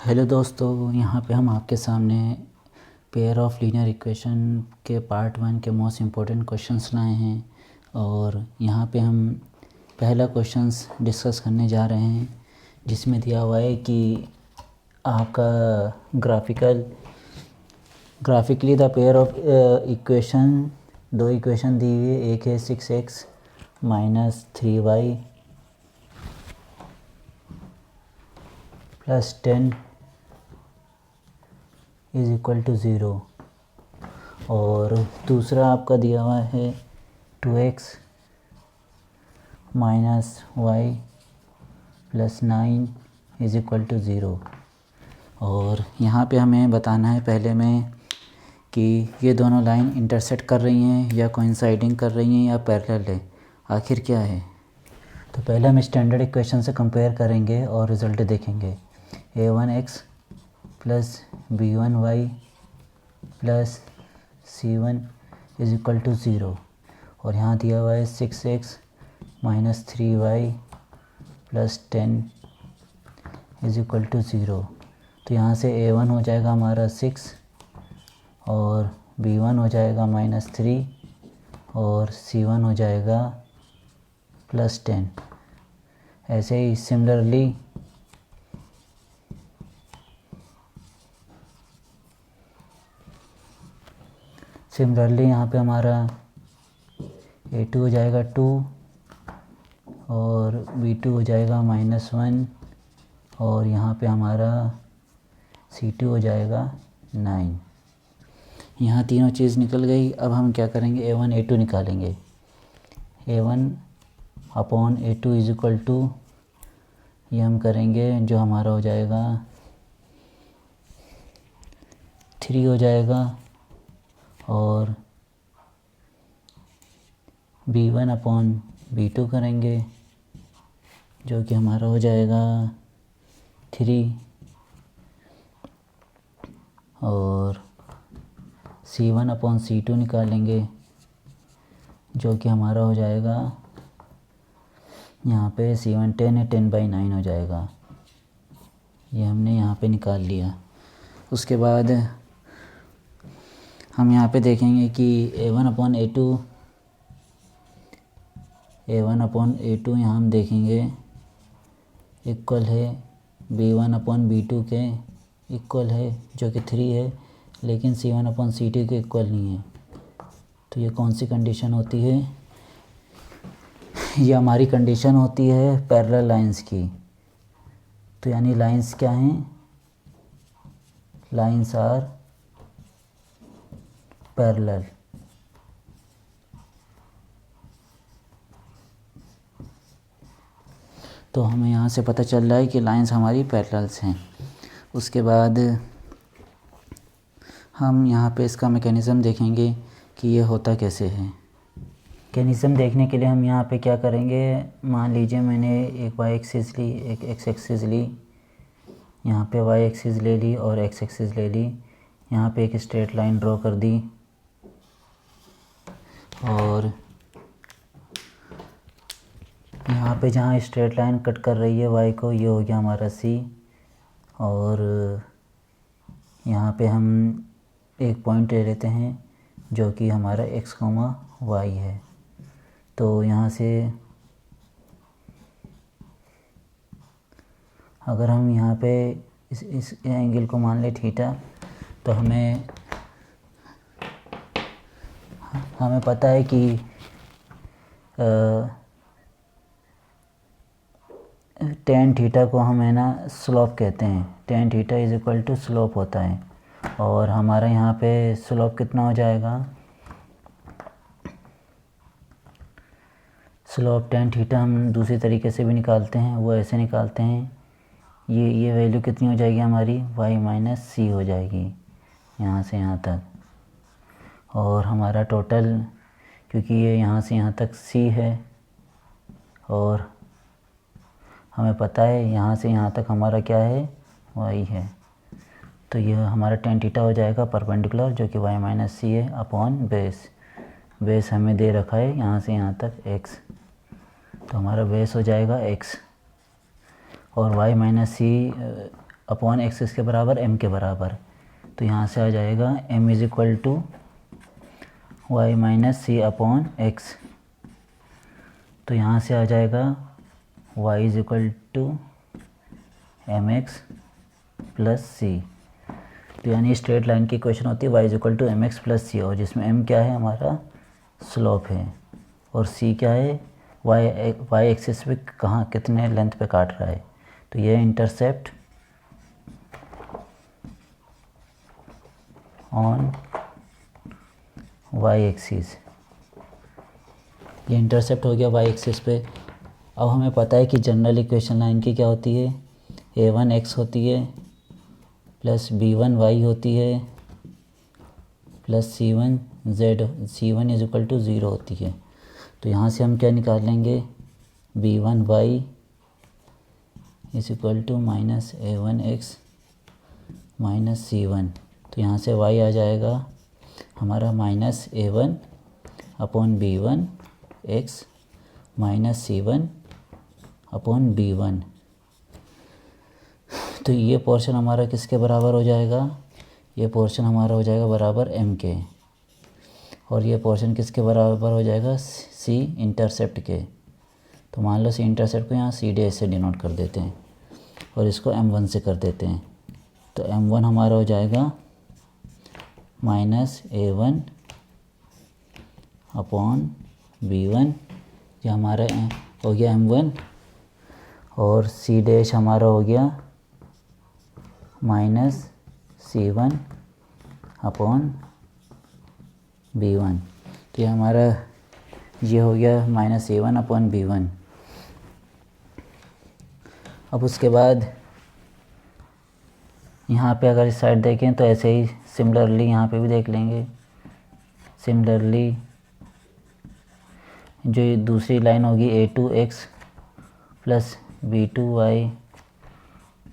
Hello दोस्तों, यहाँ पे हम आपके सामने पेयर ऑफ लीनियर इक्वेशन के पार्ट 1 के मोस्ट इम्पोर्टेंट क्वेश्चंस लाए हैं। और यहाँ पे हम पहला क्वेश्चंस डिस्कस करने जा रहे हैं, जिसमें दिया हुआ है कि आपका graphically the pair of equation, दो इक्वेशन दी हुई है। एक है 6x minus 3y plus 10 is equal to 0, और दूसरा आपका दिया हुआ है 2x minus y plus 9 is equal to 0। और यहाँ पे हमें बताना है पहले में कि ये दोनों लाइन इंटरसेक्ट कर रही हैं या कोइंसाइडिंग कर रही हैं या पैरेलल है, आखिर क्या है। तो पहले हम स्टैंडर्ड इक्वेशन से कंपेयर करेंगे और रिज़ल्ट देखेंगे। a1x plus b1y plus c1 is equal to 0, और यहाँ दिया हुआ है 6x minus 3y plus 10 is equal to 0। तो यहाँ से a1 हो जाएगा हमारा 6 और b1 हो जाएगा माइनस 3 और c1 हो जाएगा प्लस 10। ऐसे ही सिमिलरली यहाँ पे हमारा a2 हो जाएगा 2 और b2 हो जाएगा माइनस 1, और यहाँ पे हमारा c2 हो जाएगा 9। यहाँ तीनों चीज़ निकल गई। अब हम क्या करेंगे, a1 a2 निकालेंगे। a1 upon a2 is equal to, ये हम करेंगे, जो हमारा हो जाएगा 3 हो जाएगा, और b1 अपॉन b2 करेंगे, जो कि हमारा हो जाएगा 3, और c1 अपॉन c2 निकालेंगे, जो कि हमारा हो जाएगा, यहाँ पे c1 10 है, 10/9 हो जाएगा। ये हमने यहाँ पे निकाल लिया। उसके बाद हम यहाँ पे देखेंगे कि a1 अपॉन a2 यहाँ हम देखेंगे इक्वल है b1 अपॉन b2 के इक्वल है, जो कि 3 है, लेकिन c1 अपॉन c2 के इक्वल नहीं है। तो ये कौन सी कंडीशन होती है? ये हमारी कंडीशन होती है पैरेलल लाइंस की। तो यानी लाइंस क्या हैं? Lines are parallel. तो हमें यहाँ से पता चल रहा है कि लाइंस हमारी पैरेलल्स हैं। उसके बाद हम यहाँ पे इसका मैकेनिज़्म देखेंगे कि ये होता कैसे है। मैकेनिज़्म देखने के लिए हम यहाँ पे क्या करेंगे, मान लीजिए मैंने एक वाई एक्सिस ली, एक एक्स एक्सिस ली, यहाँ पे वाई एक्सिस ले ली और एक्स एक्सिस ले ली। यहाँ पे एक स्ट्रेट लाइन ड्रॉ कर दी, और यहाँ पे जहाँ स्ट्रेट लाइन कट कर रही है वाई को, ये हो गया हमारा सी। और यहाँ पे हम एक पॉइंट ले लेते हैं, जो कि हमारा x, y है। तो यहाँ से अगर हम यहाँ पे इस एंगल को मान ले थीटा, तो हमें पता है कि टेन थीटा को हम है ना स्लोप कहते हैं। Tan theta is equal to slope होता है, और हमारा यहाँ पे स्लोप कितना हो जाएगा, स्लोप टेन थीटा हम दूसरी तरीके से भी निकालते हैं। वो ऐसे निकालते हैं, ये वैल्यू कितनी हो जाएगी हमारी, y माइनस सी हो जाएगी यहाँ से यहाँ तक। और हमारा टोटल, क्योंकि ये यहाँ से यहाँ तक c है, और हमें पता है यहाँ से यहाँ तक हमारा क्या है, y है। तो ये हमारा टेन थीटा हो जाएगा परपेंडिकुलर, जो कि y माइनस सी है, अपॉन बेस हमें दे रखा है यहाँ से यहाँ तक x। तो हमारा बेस हो जाएगा x, और y minus c upon x किसके बराबर, m के बराबर। तो यहाँ से आ जाएगा m is equal to y minus c upon x. तो यहाँ से आ जाएगा y is equal to m x plus c. तो यानी स्ट्रेट लाइन की क्वेश्चन होती है y is equal to m x plus c, और जिसमें m क्या है हमारा स्लोप है और c क्या है y एक्सिस पे कहाँ कितने लेंथ पे काट रहा है। तो ये इंटरसेप्ट ऑन y एक्सिस, ये इंटरसेप्ट हो गया y एक्सिस पे। अब हमें पता है कि जनरल इक्वेशन लाइन की क्या होती है, a1x होती है प्लस b1y होती है plus c1 is equal to 0 होती है। तो यहाँ से हम क्या निकाल लेंगे, b1y is equal to minus a1x minus c1। तो यहाँ से y आ जाएगा हमारा minus a1 upon b1x minus c1 upon b1। तो ये पोर्शन हमारा किसके बराबर हो जाएगा, ये पोर्शन हमारा हो जाएगा बराबर m के, और ये पोर्शन किसके बराबर हो जाएगा, c इंटरसेप्ट के। तो मान लो c इंटरसेप्ट को यहाँ c डैश से डिनोट कर देते हैं और इसको m1 से कर देते हैं। तो m1 हमारा हो जाएगा माइनस a1 अपॉन b1, ये हमारा हो गया m1, और c डैश हमारा हो गया माइनस c1 अपॉन b1। तो ये हमारा ये हो गया माइनस a1 अपॉन b1। अब उसके बाद यहाँ पे अगर इस साइड देखें तो ऐसे ही सिमिलरली यहाँ पे भी देख लेंगे। सिमिलरली जो ये दूसरी लाइन होगी a2x plus b2y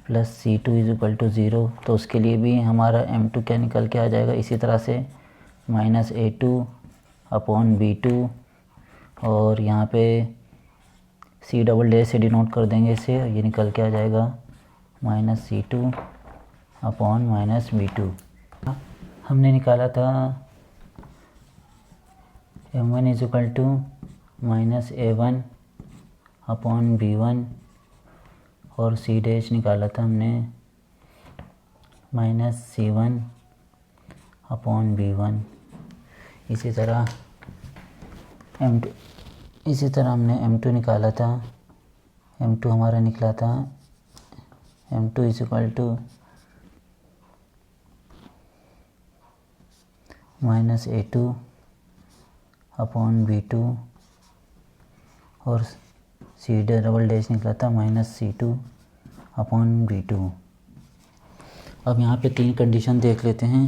plus c2 is equal to 0, तो उसके लिए भी हमारा m2 क्या निकल के आ जाएगा, इसी तरह से माइनस a2 अपॉन b2, और यहाँ पे c डबल डैश से डिनोट कर देंगे इसे, ये निकल के आ जाएगा minus c2 upon minus b2। हमने निकाला था m1 is equal to minus a1 upon b1, और c डैश निकाला था हमने माइनस c1 अपॉन b1। इसी तरह हमने m2 निकाला था, m2 हमारा निकला था m2 is equal to minus a2 upon b2, और c डबल डैश निकला था माइनस c2 अपॉन b2। अब यहाँ पे तीन कंडीशन देख लेते हैं।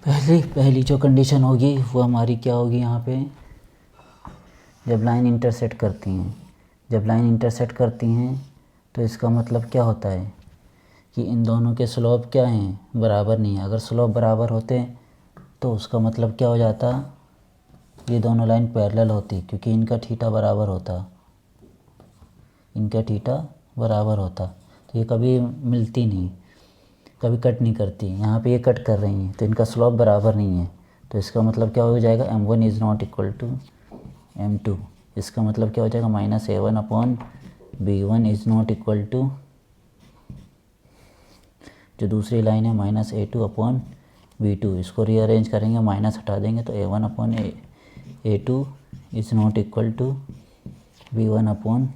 पहली जो कंडीशन होगी वो हमारी क्या होगी, यहाँ पे जब लाइन इंटरसेक्ट करती हैं तो इसका मतलब क्या होता है कि इन दोनों के स्लोप क्या हैं, बराबर नहीं है। अगर स्लोप बराबर होते तो उसका मतलब क्या हो जाता, ये दोनों लाइन पैरेलल होती, क्योंकि इनका थीटा बराबर होता। तो ये कभी मिलती नहीं, कभी कट नहीं करती। यहाँ पे ये कट कर रही हैं तो इनका स्लोप बराबर नहीं है। तो इसका मतलब क्या हो जाएगा, m1 is not equal to m2। इसका मतलब क्या हो जाएगा, minus a1 upon b1 is not equal to जो दूसरी लाइन है माइनस a2 अपॉन b2। इसको रीअरेंज करेंगे, माइनस हटा देंगे तो a1 upon a2 is not equal to b1 upon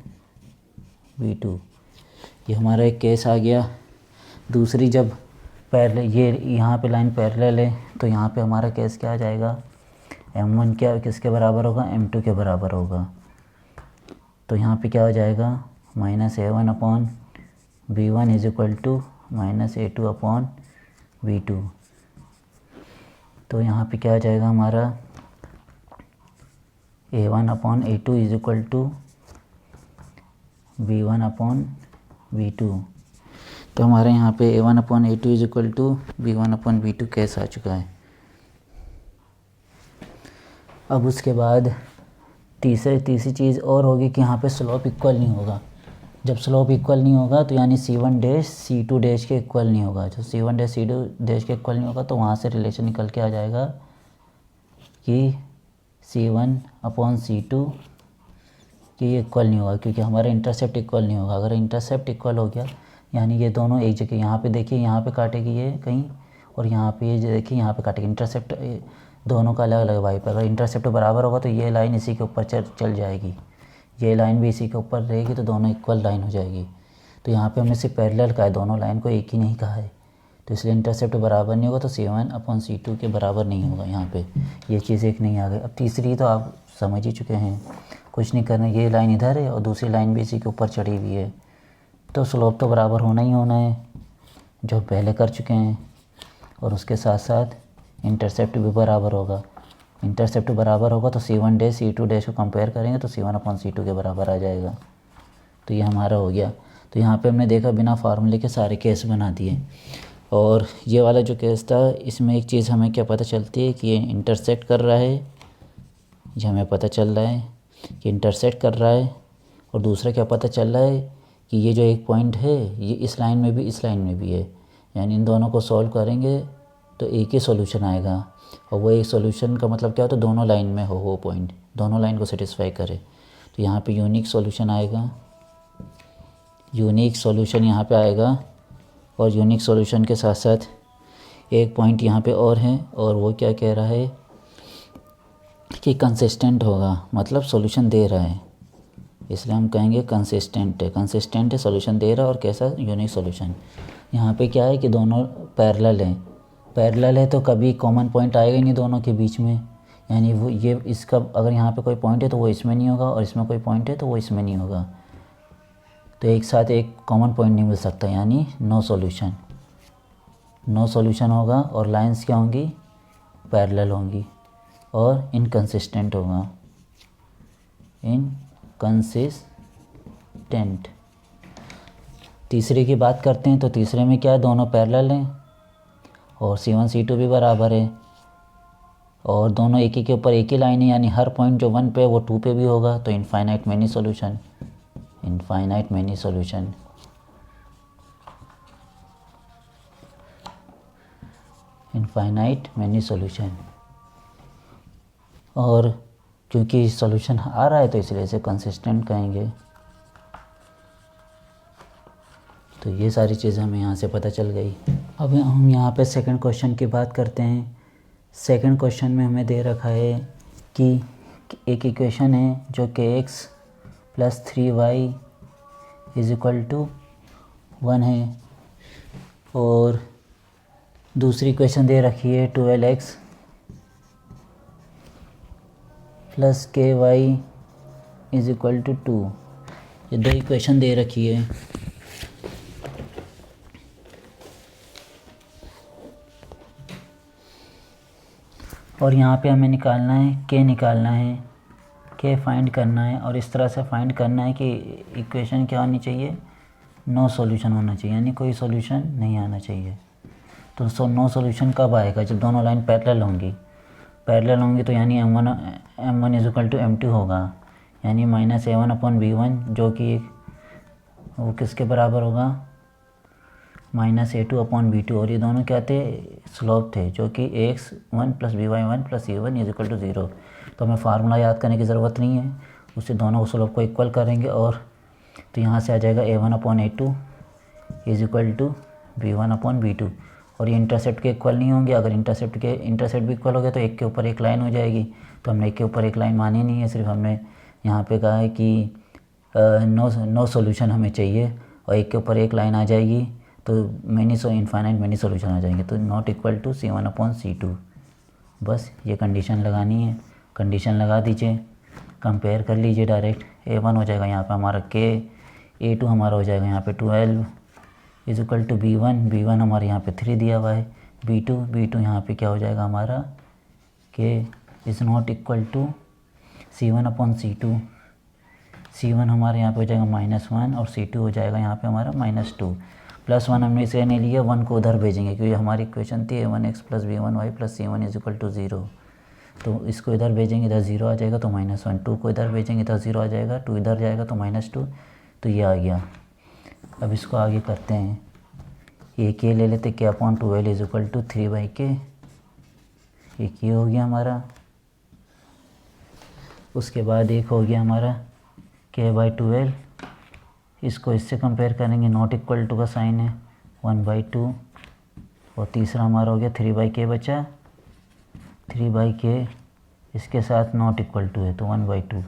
b2। ये हमारा एक केस आ गया। दूसरी जब पैरेलल, ये यहाँ पे लाइन पैरेलल है तो यहाँ पे हमारा केस क्या आ जाएगा, m1 क्या किसके बराबर होगा, m2 के बराबर होगा। तो यहाँ पे क्या हो जाएगा, minus a1 upon b1 is equal to minus a2 upon b2। तो यहाँ पे क्या आ जाएगा हमारा a1 upon a2 is equal to b1 upon b2। तो हमारे यहाँ पे a1 upon a2 is equal to b1 upon b2 case आ चुका है। अब उसके बाद तीसरी चीज़ और होगी कि यहाँ पे स्लोप इक्वल नहीं होगा। जब स्लोप इक्वल नहीं होगा तो यानी C1 डैश C2 डैश के इक्वल नहीं होगा। जो C1 डैश C2 डैश के इक्वल नहीं होगा तो वहाँ से रिलेशन निकल के आ जाएगा कि C1 अपॉन C2 कि इक्वल नहीं होगा, क्योंकि हमारा इंटरसेप्ट इक्वल नहीं होगा। अगर इंटरसेप्ट इक्वल हो गया यानी ये दोनों एक जगह, यहाँ पे देखिए यहाँ पे काटेगी ये कहीं, और यहाँ पे ये देखिए यहाँ पे काटेगी। इंटरसेप्ट दोनों का अलग अलग वाई पे, अगर इंटरसेप्ट बराबर होगा तो ये लाइन इसी के ऊपर चल जाएगी, ये लाइन भी इसी के ऊपर रहेगी, तो दोनों इक्वल लाइन हो जाएगी। तो यहाँ पे हमने सिर्फ पैरेलल कहा है, दोनों लाइन को एक ही नहीं कहा है, तो इसलिए इंटरसेप्ट बराबर नहीं होगा, तो C1 अपॉन C2 के बराबर नहीं होगा। यहाँ पे ये चीज़ एक नहीं आ गई। अब तीसरी तो आप समझ ही चुके हैं, कुछ नहीं करना, ये लाइन इधर है और दूसरी लाइन भी इसी के ऊपर चढ़ी हुई है, तो स्लोप तो बराबर होना ही होना है, जो पहले कर चुके हैं। और उसके साथ साथ इंटरसेप्ट भी बराबर होगा। इंटरसेप्ट बराबर होगा तो C1 डैश C2 डैश को कंपेयर करेंगे तो C1 अपॉन C2 के बराबर आ जाएगा। तो ये हमारा हो गया। तो यहाँ पे हमने देखा बिना फार्मूले के सारे केस बना दिए। और ये वाला जो केस था इसमें एक चीज़ हमें क्या पता चलती है कि ये इंटरसेक्ट कर रहा है, ये हमें पता चल रहा है कि इंटरसेक्ट कर रहा है। और दूसरा क्या पता चल रहा है कि ये जो एक पॉइंट है ये इस लाइन में भी इस लाइन में भी है, यानी इन दोनों को सॉल्व करेंगे तो एक ही सॉल्यूशन आएगा। और वो एक सॉल्यूशन का मतलब क्या होता है, दोनों लाइन में हो वो पॉइंट, दोनों लाइन को सेटिस्फाई करे। तो यहाँ पे यूनिक सॉल्यूशन आएगा, यूनिक सॉल्यूशन यहाँ पे आएगा। और यूनिक सॉल्यूशन के साथ साथ एक पॉइंट यहाँ पे और है, और वो क्या कह रहा है कि कंसिस्टेंट होगा, मतलब सॉल्यूशन दे रहा है, इसलिए हम कहेंगे कंसिस्टेंट है। कंसिस्टेंट है, सॉल्यूशन दे रहा है, और कैसा, यूनिक सॉल्यूशन। यहाँ पे क्या है कि दोनों पैरेलल हैं, पैरेलल है तो कभी कॉमन पॉइंट आएगा ही नहीं दोनों के बीच में, यानी वो ये इसका अगर यहाँ पे कोई पॉइंट है तो वो इसमें नहीं होगा, और इसमें कोई पॉइंट है तो वो इसमें नहीं होगा, तो एक साथ एक कॉमन पॉइंट नहीं मिल सकता, यानी नो सॉल्यूशन। नो सॉल्यूशन होगा और लाइंस क्या होंगी, पैरेलल होंगी, और इनकंसिस्टेंट होगा, इनकंसिस्टेंट। तीसरे की बात करते हैं तो तीसरे में क्या है, दोनों पैरेलल हैं और C1 C2 भी बराबर है, और दोनों एक ही के ऊपर एक ही लाइन है, यानी हर पॉइंट जो 1 पे वो 2 पे भी होगा, तो infinite many solution, infinite many solution. Infinite many solution. और क्योंकि सॉल्यूशन आ रहा है तो इसलिए इसे कंसिस्टेंट कहेंगे। तो ये सारी चीज़ें हमें यहाँ से पता चल गई। अब हम यहाँ पे सेकंड क्वेश्चन की बात करते हैं। सेकंड क्वेश्चन में हमें दे रखा है कि एक इक्वेशन है जो कि x + 3y = 1 है, और दूसरी इक्वेशन दे रखी है 12x + ky = 2। ये दो इक्वेशन दे रखी है। और यहाँ पे हमें निकालना है k, निकालना है k, फाइंड करना है, और इस तरह से फाइंड करना है कि इक्वेशन क्या होनी चाहिए, नो सॉल्यूशन होना चाहिए, यानी कोई सॉल्यूशन नहीं आना चाहिए। तो नो सॉल्यूशन कब आएगा, जब दोनों लाइन पैरेलल होंगी। पैरेलल होंगी तो यानी m1 = m2 होगा, यानी -a1/b1 जो कि वो किसके बराबर होगा, -a2/b2। और ये दोनों क्या थे, स्लोप थे, जो कि ax1 + by1 + c1 = 0। तो हमें फार्मूला याद करने की ज़रूरत नहीं है, उससे दोनों स्लोप को इक्वल करेंगे, और तो यहाँ से आ जाएगा a1/a2 = b1/b2। और ये इंटरसेप्ट के इक्वल नहीं होंगे, अगर इंटरसेप्ट भी इक्वल हो गया तो एक के ऊपर एक लाइन हो जाएगी, तो हमने एक के ऊपर एक लाइन मानी नहीं है, सिर्फ हमने यहाँ पे कहा है कि नो सॉल्यूशन हमें चाहिए, और एक के ऊपर एक लाइन आ जाएगी तो इनफाइनाइट मैनी सॉल्यूशन आ जाएंगे, तो नॉट इक्वल टू C1/C2। बस ये कंडीशन लगानी है, कंडीशन लगा दीजिए, कंपेयर कर लीजिए डायरेक्ट। a1 हो जाएगा यहाँ पे हमारा k, a2 हमारा हो जाएगा यहाँ पे 12 = b1 हमारे यहाँ पे 3 दिया हुआ है, b2 यहाँ पे क्या हो जाएगा हमारा, k is not equal to C1/C2। C1 हमारे यहाँ पे हो जाएगा -1 और C2 हो जाएगा यहाँ पे हमारा -2। +1 हमने इसे नहीं लिया, 1 को उधर भेजेंगे क्योंकि हमारी इक्वेशन थी a1x + b1y + c1 = 0। तो इसको इधर भेजेंगे, इधर 0 आ जाएगा तो -1, 2 को इधर भेजेंगे इधर 0 आ जाएगा, 2 इधर जाएगा तो -2, तो ये आ गया। अब इसको आगे करते हैं, ये के ले लेते, के upon 12 is equal to 3/k, एक ये हो गया हमारा। उसके बाद एक हो गया हमारा k/12, इसको इससे कंपेयर करेंगे, नॉट इक्वल टू का साइन है, 1/2। और तीसरा हमारा हो गया 3/k बचा, 3/k इसके साथ नॉट इक्वल टू है तो 1/2।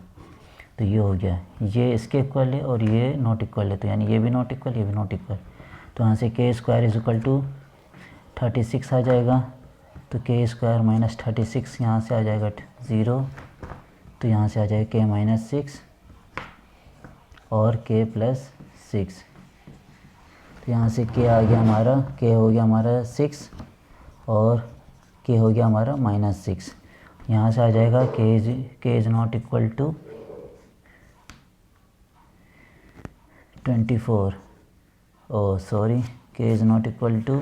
तो ये हो गया, ये इसके इक्वल है और ये नॉट इक्वल है, तो यानी ये भी नॉट इक्वल, ये भी नॉट इक्वल। तो यहाँ से k² इज इक्वल टू 36 आ जाएगा। तो k² माइनस 36 यहाँ से आ जाएगा 0, तो यहाँ से आ जाएगा k - 6 और k + 6। तो यहाँ से k आ गया हमारा, k हो गया हमारा 6 और k हो गया हमारा -6। यहाँ से आ जाएगा k is not equal to 24, oh sorry, k is not equal to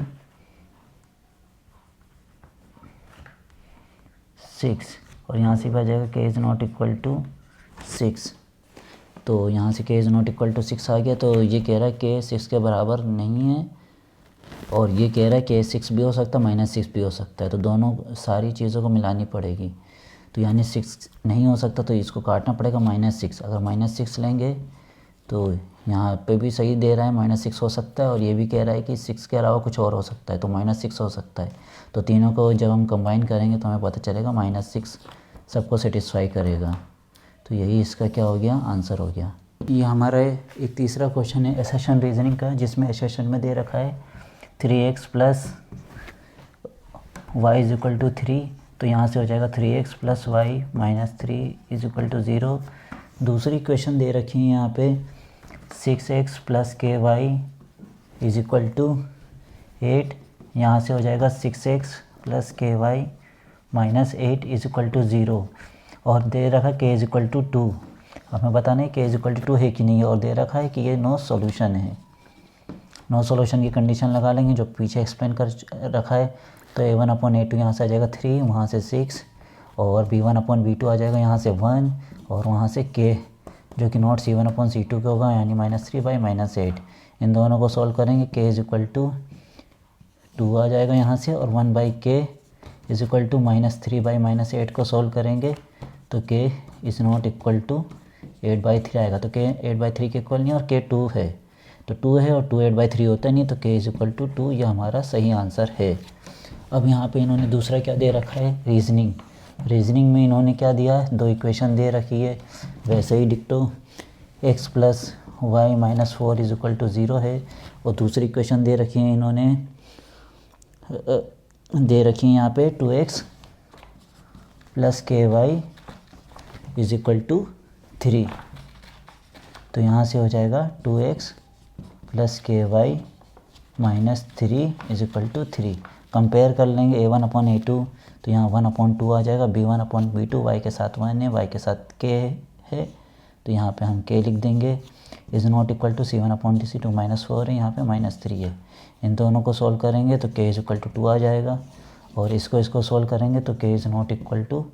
6 और यहाँ से भी आ जाएगा k is not equal to 6। तो यहाँ से k is not equal to 6 आ गया। तो ये कह रहा है k 6 के बराबर नहीं है और ये कह रहा है k 6 भी हो सकता है, -6 भी हो सकता है। तो दोनों सारी चीज़ों को मिलानी पड़ेगी। तो यानी 6 नहीं हो सकता तो इसको काटना पड़ेगा -6। अगर -6 लेंगे तो यहाँ पे भी सही दे रहा है, -6 हो सकता है और ये भी कह रहा है कि 6 के अलावा कुछ और हो सकता है, तो -6 हो सकता है। तो तीनों को जब हम कंबाइन करेंगे तो हमें पता चलेगा -6 सबको सेटिस्फाई करेगा। तो यही इसका क्या हो गया, आंसर हो गया। ये हमारा एक तीसरा क्वेश्चन है असर्शन रीजनिंग का, जिसमें असर्शन में दे रखा है 3x + y is equal to 3। तो यहाँ से हो जाएगा 3x + y - 3 is equal to 0। दूसरी क्वेश्चन दे रखी है यहाँ पे 6x + ky is equal to 8। यहाँ से हो जाएगा 6x + ky - 8 is equal to 0 और दे रखा k इज इक्वल टू 2। हमें बताना है k इज इक्वल टू 2 है कि नहीं है और दे रखा है कि ये नो सॉल्यूशन है। नो सॉल्यूशन की कंडीशन लगा लेंगे जो पीछे एक्सप्लेन कर रखा है। तो a1/a2 यहाँ से आ जाएगा 3, वहाँ से 6 और b1/b2 आ जाएगा यहाँ से 1 और वहाँ से k जो कि नॉट c1/c2 के होगा, यानी -3/-8। इन दोनों को सॉल्व करेंगे, k इज इक्वल टू 2 आ जाएगा यहाँ से और 1/k इज इक्वल टू -3/-8 को सॉल्व करेंगे तो k is not equal to 8/3 आएगा। तो k 8/3 के इक्वल नहीं और k 2 है, तो 2 है और 2 8/3 होता नहीं, तो k इज इक्वल टू 2, यह हमारा सही आंसर है। अब यहाँ पे इन्होंने दूसरा क्या दे रखा है, रीजनिंग। रीजनिंग में इन्होंने क्या दिया है, 2 इक्वेशन दे रखी है, वैसे ही डिक्टो x + y - 4 is equal to 0 है। और दूसरी इक्वेशन दे रखी है इन्होंने, दे रखी है यहाँ पे 2x + ky is equal to 3। तो यहाँ से हो जाएगा 2x + ky - 3 is equal to 3। Compare कर लेंगे a1/a2, तो यहाँ 1/2 आ जाएगा, b1/b2 y के साथ 1 है, y के साथ k है, तो यहाँ पे हम k लिख देंगे। Is not equal to c1/c2 -4 है, यहाँ पे -3 है। इन दोनों को सोल्व करेंगे तो k इज इक्वल टू 2 आ जाएगा और इसको सोल्व करेंगे तो k is not equal to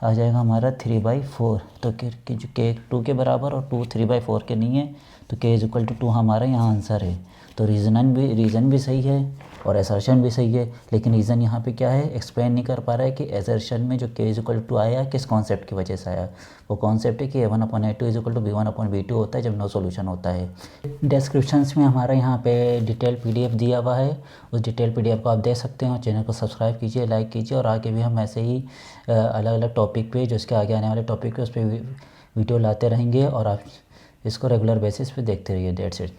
आ जाएगा हमारा 3/4। तो k 2 के बराबर और 2 3/4 के नहीं है, तो k इज इक्वल टू 2 हमारा यहाँ आंसर है। तो रीज़न भी सही है और असर्शन भी सही है, लेकिन रीज़न यहाँ पे क्या है, एक्सप्लेन नहीं कर पा रहा है कि असर्शन में जो k इज इक्वल टू आया किस कॉन्सेप्ट की वजह से आया। वो कॉन्सेप्ट है कि a1/a2 is equal to b1/b2 होता है जब नो सॉल्यूशन होता है। डिस्क्रिप्शंस में हमारा यहाँ पे डिटेल PDF दिया हुआ है, उस डिटेल PDF को आप देख सकते हैं। चैनल को सब्सक्राइब कीजिए, लाइक कीजिए और आगे भी हम ऐसे ही अलग अलग टॉपिक पे, जो इसके आगे आने वाले टॉपिक पे, उस पर वीडियो लाते रहेंगे और आप इसको रेगुलर बेसिस पे देखते रहिए। That's it.